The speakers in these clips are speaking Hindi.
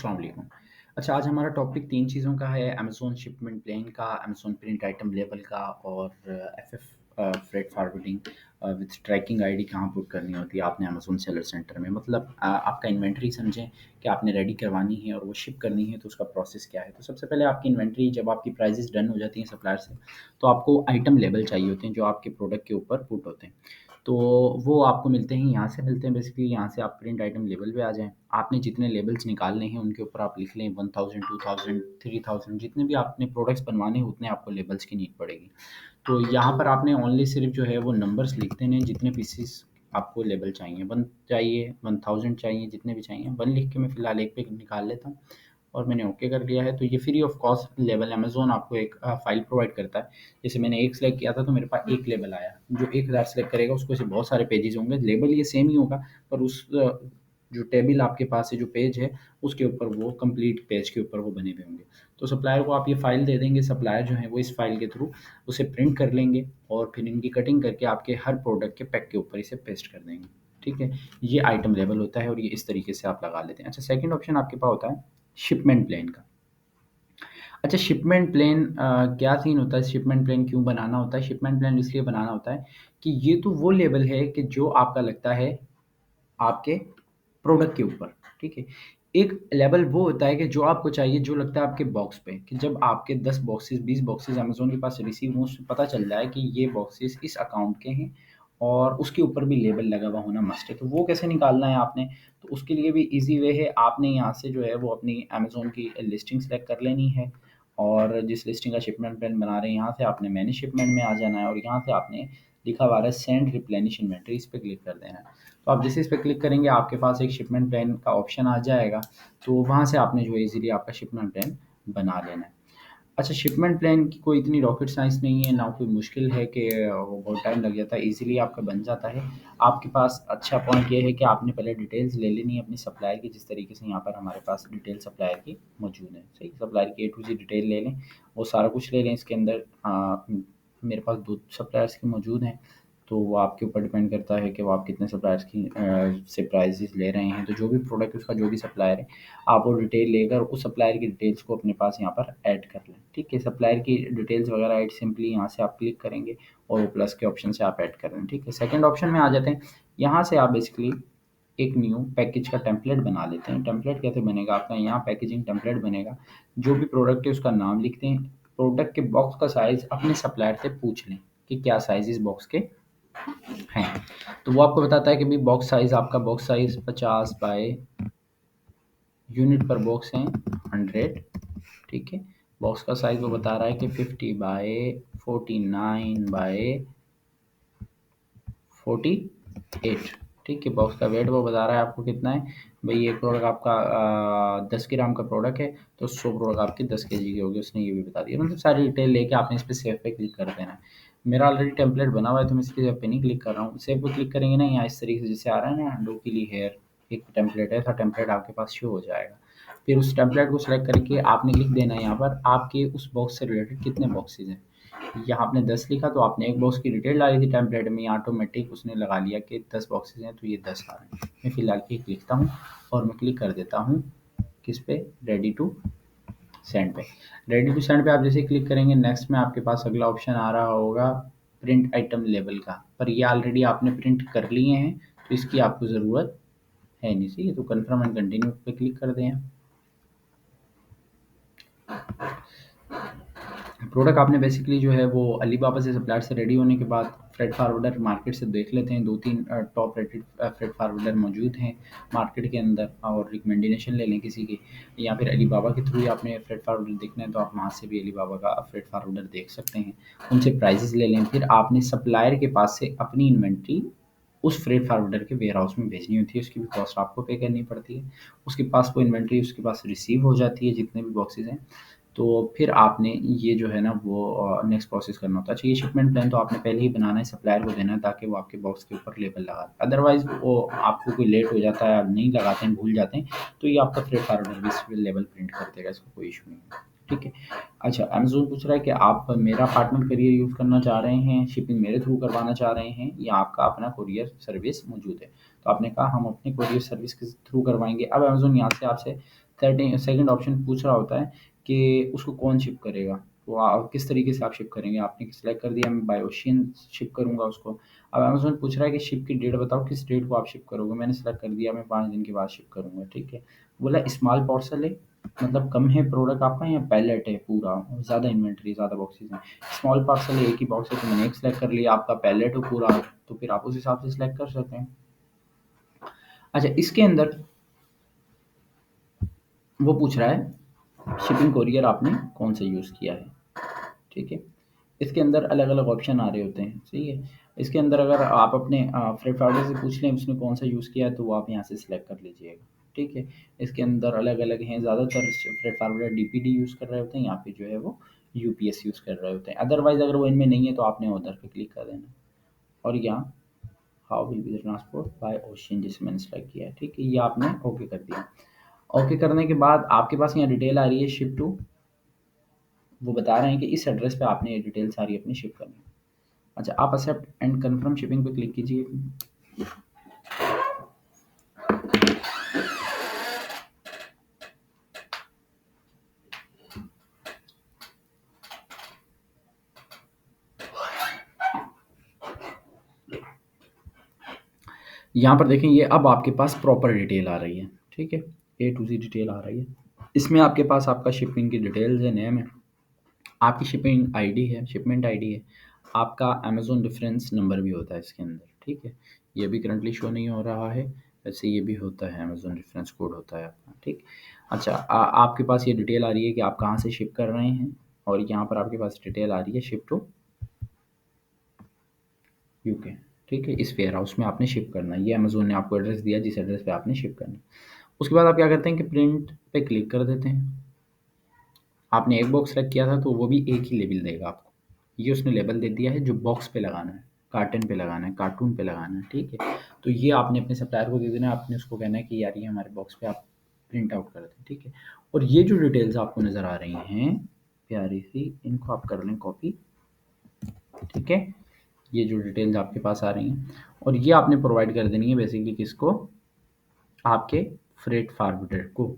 अस्सलाम वालेकुम। अच्छा, आज हमारा टॉपिक 3 चीज़ों का है, अमेज़न शिपमेंट प्लान का, अमेज़न प्रिंट आइटम लेबल का और FF freight forwarding with tracking ID कहाँ पुट करनी होती है आपने अमेज़न सेलर सेंटर में। मतलब आपका इन्वेंटरी समझें कि आपने रेडी करवानी है और वो शिप करनी है तो उसका प्रोसेस क्या है। तो सबसे पहले आपकी इन्वेंटरी जब आपकी प्राइसेज़ डन हो जाती हैं सप्लायर से, तो आपको आइटम लेबल चाहिए होते हैं जो आपके प्रोडक्ट के ऊपर पुट होते हैं। तो वो आपको मिलते हैं यहाँ से मिलते हैं बेसिकली यहाँ से आप प्रिंट आइटम लेबल पे आ जाएँ। आपने जितने लेबल्स निकालने हैं उनके ऊपर आप लिख लें 1000, 2000, 3000 जितने भी आपने प्रोडक्ट्स बनवाने हैं उतने आपको लेबल्स की नीड पड़ेगी। तो यहाँ पर आपने ओनली सिर्फ़ जो है वो नंबर्स लिख देने हैं जितने पीसेस आपको लेबल चाहिए। 1 चाहिए, 1000 चाहिए, जितने भी चाहिए। 1 लिख के मैं फ़िलहाल एक पे निकाल लेता हूँ और मैंने ओके कर दिया है। तो ये free of cost label Amazon आपको एक फ़ाइल प्रोवाइड करता है। जैसे मैंने एक सेलेक्ट किया था तो मेरे पास एक लेबल आया। जो 1000 सेलेक्ट करेगा उसको ऐसे बहुत सारे पेजेज़ होंगे। लेबल ये सेम ही होगा पर उस जो टेबल आपके पास है, जो पेज है, उसके ऊपर वो कंप्लीट पेज के ऊपर वो बने हुए होंगे। तो सप्लायर को आप ये फ़ाइल दे देंगे, सप्लायर जो है वो इस फ़ाइल के थ्रू उसे प्रिंट कर लेंगे और फिर इनकी कटिंग करके आपके हर प्रोडक्ट के पैक के ऊपर इसे पेस्ट कर देंगे। ठीक है? ये आइटम लेबल होता है और ये इस तरीके से आप लगा लेते हैं। अच्छा, सेकंड ऑप्शन आपके पास होता है शिपमेंट प्लान का। अच्छा, शिपमेंट प्लान क्या सीन होता है, शिपमेंट प्लान क्यों बनाना होता है? शिपमेंट प्लान इसलिए बनाना होता है कि ये तो वो लेबल है कि जो आपका लगता है आपके प्रोडक्ट के ऊपर, ठीक है? एक लेवल वो होता है कि जो आपको चाहिए, जो लगता है आपके बॉक्स पे कि जब आपके 10 बॉक्सेस, 20 बॉक्सेस अमेज़न के पास रिसीव हों, उससे पता चल जाए कि ये बॉक्सेस इस अकाउंट के हैं और उसके ऊपर भी लेबल लगा हुआ होना मस्ट है। तो वो कैसे निकालना है आपने? तो उसके लिए भी ईज़ी वे है, आपने यहाँ से जो है वो अपनी अमेज़न की लिस्टिंग सेलेक्ट कर लेनी है और जिस लिस्टिंग का शिपमेंट प्लान बना रहे हैं, यहाँ से आपने मैनेज शिपमेंट में आ जाना है और यहाँ से आपने लिखा हुआ है सेंड रिप्लेनिश इन्वेंटरी, इस पे क्लिक कर देना है। तो आप जैसे इस पे क्लिक करेंगे आपके पास एक शिपमेंट प्लान का ऑप्शन आ जाएगा, तो वहाँ से आपने जो है ईज़िली आपका शिपमेंट प्लान बना लेना है। अच्छा, शिपमेंट प्लान की कोई इतनी रॉकेट साइंस नहीं है, ना कोई मुश्किल है कि वो बहुत टाइम लग जाता है, ईज़िली आपका बन जाता है। आपके पास अच्छा पॉइंट ये है कि आपने पहले डिटेल्स ले लेनी है अपनी सप्लायर की, जिस तरीके से यहाँ पर हमारे पास डिटेल सप्लायर की मौजूद है। सही, सप्लायर की ए टू ज़ेड डिटेल ले लें, वो सारा कुछ ले लें इसके अंदर। मेरे पास 2 सप्लायर्स की मौजूद हैं, तो वो आपके ऊपर डिपेंड करता है कि वो आप कितने सप्लायर्स की से प्राइसेज़ ले रहे हैं। तो जो भी प्रोडक्ट उसका जो भी सप्लायर है, आप वो डिटेल लेकर उस सप्लायर की डिटेल्स को अपने पास यहाँ पर ऐड कर लें। ठीक है? सप्लायर की डिटेल्स वगैरह ऐड सिंपली यहाँ से आप क्लिक करेंगे और वो प्लस के ऑप्शन से आप ऐड कर लें। ठीक है? सेकंड ऑप्शन में आ जाते हैं। यहाँ से आप बेसिकली एक न्यू पैकेज का टेम्पलेट बना लेते हैं। टेम्पलेट कैसे बनेगा आपका? यहाँ पैकेजिंग टेम्पलेट बनेगा। जो भी प्रोडक्ट है उसका नाम लिखते हैं। प्रोडक्ट के बॉक्स का साइज़ अपने सप्लायर से पूछ लें कि क्या साइज़ इस बॉक्स के हैं। तो वो आपको बताता है कि भाई बॉक्स साइज़, आपका बॉक्स साइज़ 50 बाय यूनिट पर बॉक्स हैं 100। ठीक है? बॉक्स का साइज़ वो बता रहा है कि 50 बाय 49 बाय 48। ठीक है? बॉक्स का वेट वो बता रहा है आपको कितना है। भई एक प्रोडक्ट आपका 10 ग्राम का प्रोडक्ट है, तो 100 प्रोडक्ट आपके 10 केजी की होगी, उसने ये भी बता दिया। मतलब सारी डिटेल लेके आपने इस पे सेव पे क्लिक कर देना है। मेरा ऑलरेडी टेम्पलेट बना हुआ है तो मैं इसलिए सेव पे नहीं क्लिक कर रहा हूँ। सेव पे क्लिक करेंगे ना, यहाँ इस तरीके से जैसे आ रहा है ना, डू के लिए हेयर एक टेम्पलेट है, ऐसा टेम्पलेट आपके पास शो हो जाएगा। फिर उस टेम्पलेट को सेलेक्ट करके आपने लिख देना है यहाँ पर आपके उस बॉक्स से रिलेटेड कितने बॉक्सेस हैं। यहाँ आपने 10 लिखा तो आपने एक बॉक्स की डिटेल डाली थी टेम्पलेट में, ऑटोमेटिक उसने लगा लिया कि 10 बॉक्सेस हैं तो ये 10 आ रहे हैं। मैं फ़िलहाल एक लिखता हूँ और मैं क्लिक कर देता हूँ किस पे, रेडी टू सेंड पे। रेडी टू सेंड पे आप जैसे क्लिक करेंगे, नेक्स्ट में आपके पास अगला ऑप्शन आ रहा होगा प्रिंट आइटम लेवल का, पर ये ऑलरेडी आपने प्रिंट कर लिए हैं तो इसकी आपको ज़रूरत है नहीं। सही है? तो कन्फर्म एंड कंटिन्यू पे क्लिक कर दें। प्रोडक्ट आपने बेसिकली जो है वो अलीबाबा से सप्लायर से रेडी होने के बाद फ्रेट फारवर्डर मार्केट से देख लेते हैं। 2-3 टॉप रेटेड फ्रेट फारवर्डर मौजूद हैं मार्केट के अंदर और रिकमेंडेशन ले लें किसी की, या फिर अलीबाबा के थ्रू ही आपने फ्रेट फारवर्डर देखना है तो आप वहाँ से भी अलीबाबा का फ्रेट फारवर्डर देख सकते हैं। उनसे प्राइसेस ले लें। फिर आपने सप्लायर के पास से अपनी इन्वेंट्री उस फ्रेट फारवर्डर के वेयर हाउस में भेजनी होती है, उसकी भी कॉस्ट आपको पे करनी पड़ती है। उसके पास वो इन्वेंट्री उसके पास रिसीव हो जाती है जितने भी बॉक्सेस हैं। तो फिर आपने ये जो है ना वो नेक्स्ट प्रोसेस करना होता है। अच्छा, ये शिपमेंट प्लान तो आपने पहले ही बनाना है, सप्लायर को देना है ताकि वो आपके बॉक्स के ऊपर लेबल लगा दे। अदरवाइज़ वो आपको कोई लेट हो जाता है, आप नहीं लगाते हैं, भूल जाते हैं, तो ये आपका फ्रेट फारवर्डर भी इस पे लेबल प्रिंट कर देगा, इसका कोई इश्यू नहीं है। ठीक है? अच्छा, अमेज़न पूछ रहा है कि आप मेरा पार्टनर करियर यूज़ करना चाह रहे हैं, शिपिंग मेरे थ्रू करवाना चाह रहे हैं या आपका अपना कोरियर सर्विस मौजूद है? तो आपने कहा हम अपनी कोरियर सर्विस के थ्रू करवाएँगे। अब अमेज़न यहाँ से आपसे सेकंड ऑप्शन पूछ रहा होता है कि उसको कौन शिप करेगा। तो किस तरीके से आप शिप करेंगे, आपने सिलेक्ट कर दिया मैं बाय ओशियन शिप करूँगा उसको। अब अमेज़न पूछ रहा है कि शिप की डेट बताओ, किस डेट को आप शिप करोगे। मैंने सेलेक्ट कर दिया मैं 5 दिन के बाद शिप करूँगा, ठीक है। बोला स्मॉल पार्सल है, मतलब कम है प्रोडक्ट आपका या पैलेट है पूरा, ज़्यादा इन्वेंटरी, ज़्यादा बॉक्सेस हैं। स्मॉल पार्सल है, एक ही बॉक्स है, तो मैंने एक सेलेक्ट कर लिया। आपका पैलेट हो पूरा, तो फिर आप उस हिसाब से सिलेक्ट कर सकते हैं। अच्छा, इसके अंदर वो पूछ रहा है शिपिंग कोरियर आपने कौन सा यूज़ किया है, ठीक है। इसके अंदर अलग-अलग ऑप्शन आ रहे होते हैं, सही है। इसके अंदर अगर आप अपने फ्रेट फॉरवर्डर से पूछ लें उसने कौन सा यूज़ किया है, तो वो आप यहाँ से सिलेक्ट कर लीजिएगा, ठीक है। इसके अंदर अलग-अलग हैं, ज़्यादातर फ्रेट फॉरवर्डर डीपीडी यूज़ कर रहे होते हैं, यहाँ पे जो है वो यूपीएस यूज़ कर रहे होते हैं। अदरवाइज़ अगर वो इनमें नहीं है तो आपने उधर पे क्लिक कर देना और यहाँ how will be the transport bye ocean जिसे मैंने सेलेक्ट किया है, ठीक है। ये आपने ओके कर दिया। ओके करने के बाद आपके पास यहाँ डिटेल आ रही है शिप टू, वो बता रहे हैं कि इस एड्रेस पे आपने ये डिटेल सारी अपनी शिप करनी है। अच्छा, आप एक्सेप्ट एंड कंफर्म शिपिंग पे क्लिक कीजिए। यहाँ पर देखें, ये अब आपके पास प्रॉपर डिटेल आ रही है, ठीक है। ए टू जी डिटेल आ रही है। इसमें आपके पास आपका शिपिंग की डिटेल्स है, नेम है, आपकी शिपिंग आईडी है, शिपमेंट आईडी है, आपका अमेज़न रेफ़रेंस नंबर भी होता है इसके अंदर, ठीक है। ये भी करंटली शो नहीं हो रहा है, वैसे ये भी होता है, अमेज़न रेफ़रेंस कोड होता है आपका, ठीक। अच्छा, आपके पास ये डिटेल आ रही है कि आप कहाँ से शिप कर रहे हैं और यहाँ पर आपके पास डिटेल आ रही है शिप टू यूके, ठीक है। इस वेयर हाउस में आपने शिप करना है। ये अमेज़न ने आपको एड्रेस दिया जिस एड्रेस पे आपने शिप करना है। उसके बाद आप क्या करते हैं कि प्रिंट पे क्लिक कर देते हैं। आपने एक बॉक्स सेलेक्ट किया था तो वो भी एक ही लेबल देगा आपको। ये उसने लेबल दे दिया है जो बॉक्स पे लगाना है, कार्टन पे लगाना है, कार्टून पे लगाना है, ठीक है। तो ये आपने अपने सप्लायर को दे देना है, आपने उसको कहना है कि यार ये हमारे बॉक्स पे आप प्रिंट आउट कर दें, ठीक है। और ये जो डिटेल्स आपको नज़र आ रही हैं प्यारी सी, इनको आप कर लें कॉपी, ठीक है। ये जो डिटेल्स आपके पास आ रही हैं और ये आपने प्रोवाइड कर देनी है बेसिकली किसको, आपके फ्रेट फॉरवर्डर को,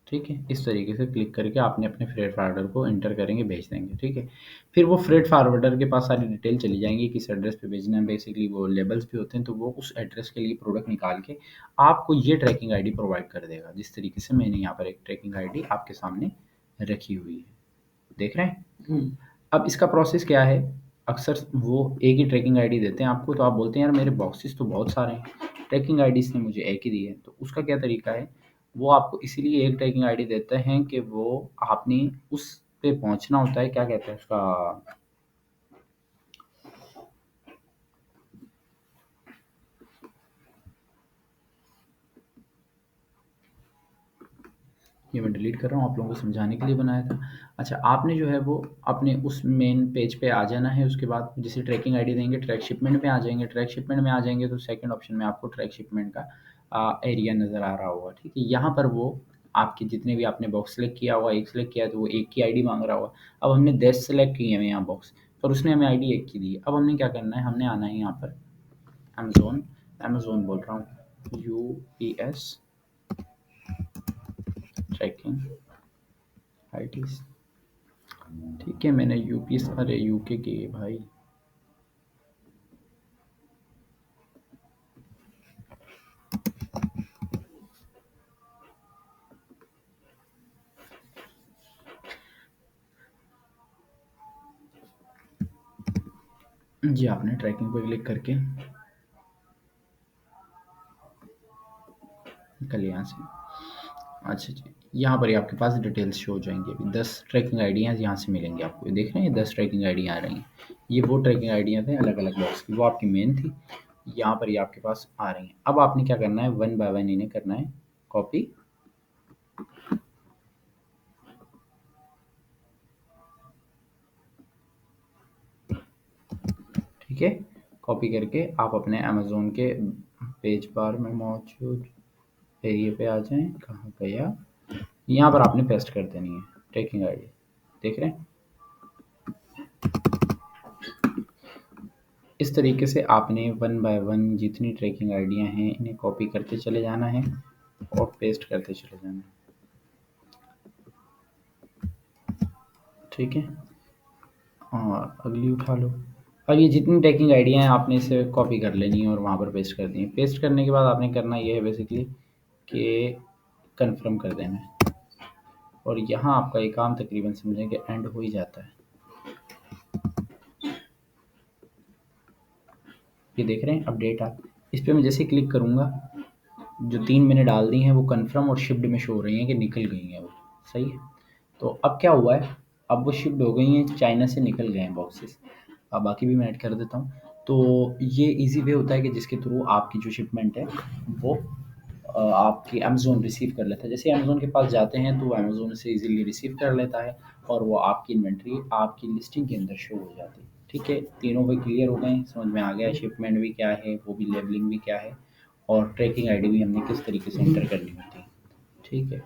ठीक है। इस तरीके से क्लिक करके आपने अपने फ्रेट फारवर्डर को एंटर करेंगे, भेज देंगे, ठीक है। फिर वो फ्रेट फारवर्डर के पास सारी डिटेल चली जाएंगी किस एड्रेस पे भेजना है। बेसिकली वो लेबल्स भी होते हैं, तो वो उस एड्रेस के लिए प्रोडक्ट निकाल के आपको ये ट्रैकिंग आईडी प्रोवाइड कर देगा, जिस तरीके से मैंने यहाँ पर एक ट्रैकिंग आईडी आपके सामने रखी हुई है, देख रहे हैं। अब इसका प्रोसेस क्या है, अक्सर वो एक ही ट्रैकिंग आईडी देते हैं आपको, तो आप बोलते हैं यार मेरे बॉक्सेस तो बहुत सारे हैं, ट्रैकिंग आईडी इसने मुझे एक ही दी है। तो उसका क्या तरीका है, वो आपको इसीलिए एक ट्रैकिंग आईडी देते हैं कि वो आपने उस पे पहुंचना होता है, क्या कहते हैं उसका, ये मैं डिलीट कर रहा हूँ, आप लोगों को समझाने के लिए बनाया था। अच्छा, आपने जो है वो अपने उस मेन पेज पे आ जाना है। उसके बाद जैसे ट्रैकिंग आईडी देंगे, ट्रैक शिपमेंट में आ जाएंगे। ट्रैक शिपमेंट में आ जाएंगे तो सेकंड ऑप्शन में आपको ट्रैक शिपमेंट का एरिया नज़र आ रहा होगा, ठीक है। यहाँ पर वो आपके जितने भी आपने बॉक्स सेलेक्ट किया होगा, एक सेलेक्ट किया है तो वो एक की आईडी मांग रहा होगा। अब हमने 10 सेलेक्ट किए हैं यहाँ बॉक्स, पर उसने हमें आईडी एक की दी है। अब हमने क्या करना है, हमने आना है यहाँ पर अमेज़ोन, अमेज़ोन बोल रहा हूँ, यूपीएस ट्रैकिंग आईडीज, ठीक है। मैंने यूपीएस, अरे यूके की है भाई, जी आपने ट्रैकिंग पे क्लिक करके निकल यहाँ से। अच्छा जी, यहाँ पर ही आपके पास डिटेल्स शो हो जाएंगी। अभी 10 ट्रैकिंग आईडियाँ यहाँ से मिलेंगी आपको, ये देख रहे हैं 10 ट्रैकिंग आईडियाँ आ रही हैं। ये वो ट्रैकिंग आईडियाँ थे अलग अलग बॉक्स की, वो आपकी मेन थी, यहाँ पर ये आपके पास आ रही हैं। अब आपने क्या करना है, वन बाय वन इन्हें करना है कॉपी, ठीक है। कॉपी करके आप अपने अमेज़ोन के पेज बार में मौजूद एरिया पे आ जाएँ, कहाँ गया, यहाँ पर आपने पेस्ट कर देनी है ट्रैकिंग आईडी, देख रहे हैं। इस तरीके से आपने वन बाय वन जितनी ट्रैकिंग आईडियाँ हैं इन्हें कॉपी करते चले जाना है और पेस्ट करते चले जाना। ठीक है। हाँ, अगली उठा लो। अब ये जितनी ट्रैकिंग आइडिया हैं आपने इसे कॉपी कर लेनी है और वहाँ पर पेस्ट कर दी है। पेस्ट करने के बाद आपने करना ये है बेसिकली कि कन्फर्म कर देना है, और यहाँ आपका ये काम तकरीबन समझें कि एंड हो ही जाता है। ये देख रहे हैं अपडेट आप, इस पर मैं जैसे क्लिक करूँगा जो 3 मैंने डाल दी हैं वो कन्फर्म और शिफ्ट में शो हो रही हैं कि निकल गई हैं वो। सही है। तो अब क्या हुआ है, अब वो शिफ्ट हो गई हैं, चाइना से निकल गए हैं बॉक्सेस। अब बाकी भी मैं ऐड कर देता हूँ। तो ये इजी वे होता है कि जिसके थ्रू आपकी जो शिपमेंट है वो आपकी अमेज़न रिसीव कर लेता है। जैसे अमेज़न के पास जाते हैं तो वो अमेज़न से इजीली रिसीव कर लेता है और वो आपकी इन्वेंट्री आपकी लिस्टिंग के अंदर शो हो जाती है। ठीक है, तीनों वे क्लियर हो गए, समझ में आ गया शिपमेंट भी क्या है, वो भी लेबलिंग भी क्या है, और ट्रैकिंग आईडी भी हमने किस तरीके से एंटर करनी होती है। ठीक है।